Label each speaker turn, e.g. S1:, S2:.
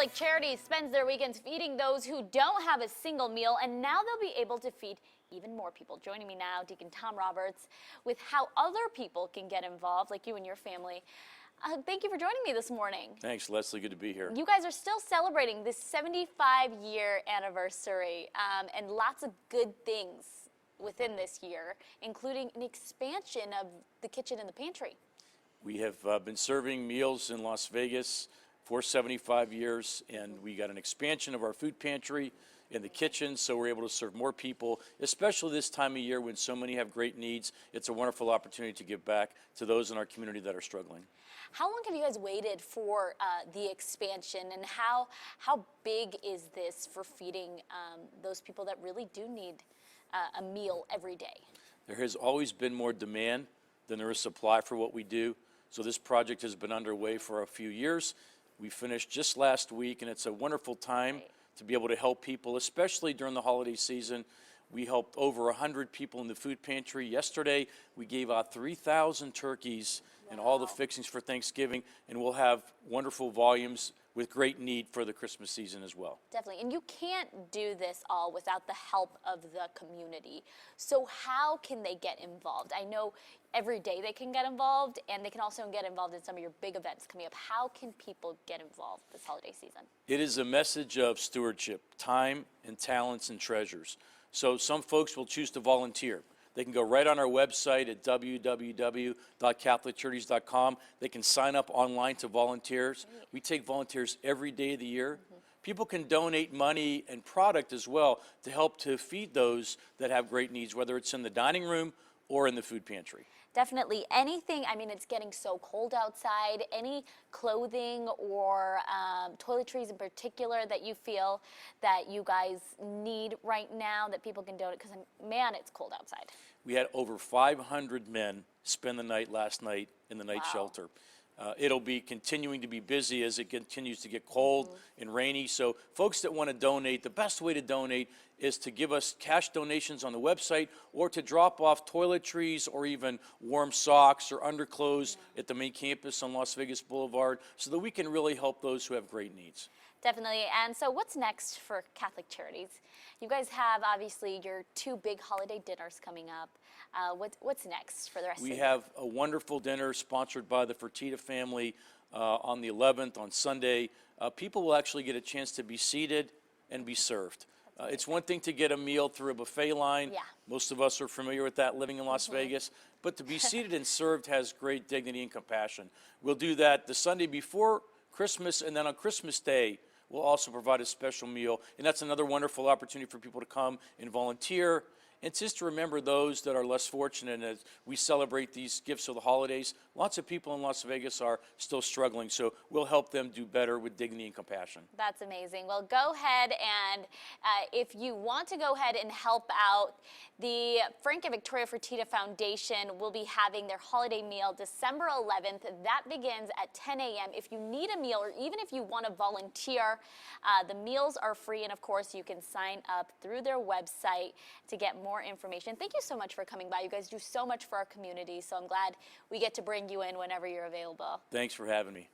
S1: Catholic Charities spends their weekends feeding those who don't have a single meal, and now they'll be able to feed even more people. Joining me now, Deacon Tom Roberts, with how other people can get involved, like you and your family. Thank you for joining me this morning.
S2: Thanks, Leslie. Good to be here.
S1: You guys are still celebrating this 75-year anniversary, and lots of good things within this year, including an expansion of the kitchen and the pantry.
S2: We have been serving meals in Las Vegas for 75 years, and we got an expansion of our food pantry in the kitchen, so we're able to serve more people, especially this time of year when so many have great needs. It's a wonderful opportunity to give back to those in our community that are struggling.
S1: How long have you guys waited for the expansion, and how big is this for feeding those people that really do need a meal every day?
S2: There has always been more demand than there is supply for what we do, so this project has been underway for a few years. We finished just last week, and it's a wonderful time to be able to help people, especially during the holiday season. We helped over 100 people in the food pantry. Yesterday, we gave out 3,000 turkeys and all the fixings for Thanksgiving, and we'll have wonderful volumes with great need for the Christmas season as well.
S1: Definitely, and you can't do this all without the help of the community. So how can they get involved? I know every day they can get involved, and they can also get involved in some of your big events coming up. How can people get involved this holiday season?
S2: It is a message of stewardship, time and talents and treasures. So some folks will choose to volunteer. They can go right on our website at www.catholiccharities.com. They can sign up online to volunteers. We take volunteers every day of the year. People can donate money and product as well to help to feed those that have great needs, whether it's in the dining room or in the food pantry.
S1: Definitely anything. I mean, it's getting so cold outside. Any clothing or toiletries in particular that you feel that you guys need right now that people can donate, because man, it's cold outside.
S2: We had over 500 men spend the night last night in the night shelter. It'll be continuing to be busy as it continues to get cold and rainy. So folks that want to donate, the best way to donate is to give us cash donations on the website, or to drop off toiletries or even warm socks or underclothes at the main campus on Las Vegas Boulevard, so that we can really help those who have great needs.
S1: Definitely. And so what's next for Catholic Charities? You guys have obviously your two big holiday dinners coming up. What's next for the rest of the year?
S2: We have a wonderful dinner sponsored by the Fertitta family on the 11th, on Sunday. People will actually get a chance to be seated and be served. It's one thing to get a meal through a buffet line.
S1: Yeah.
S2: Most of us are familiar with that living in Las Vegas. But to be seated and served has great dignity and compassion. We'll do that the Sunday before Christmas, and then on Christmas Day, we'll also provide a special meal. And that's another wonderful opportunity for people to come and volunteer. And just to remember those that are less fortunate as we celebrate these gifts of the holidays. Lots of people in Las Vegas are still struggling, so we'll help them do better with dignity and compassion.
S1: That's amazing. Well, go ahead and if you want to go ahead and help out, the Frank and Victoria Fertitta Foundation will be having their holiday meal December 11th. That begins at 10 a.m. If you need a meal, or even if you want to volunteer, the meals are free, and of course you can sign up through their website to get more information. Thank you so much for coming by. You guys do so much for our community, so I'm glad we get to bring you in whenever you're available.
S2: Thanks for having me.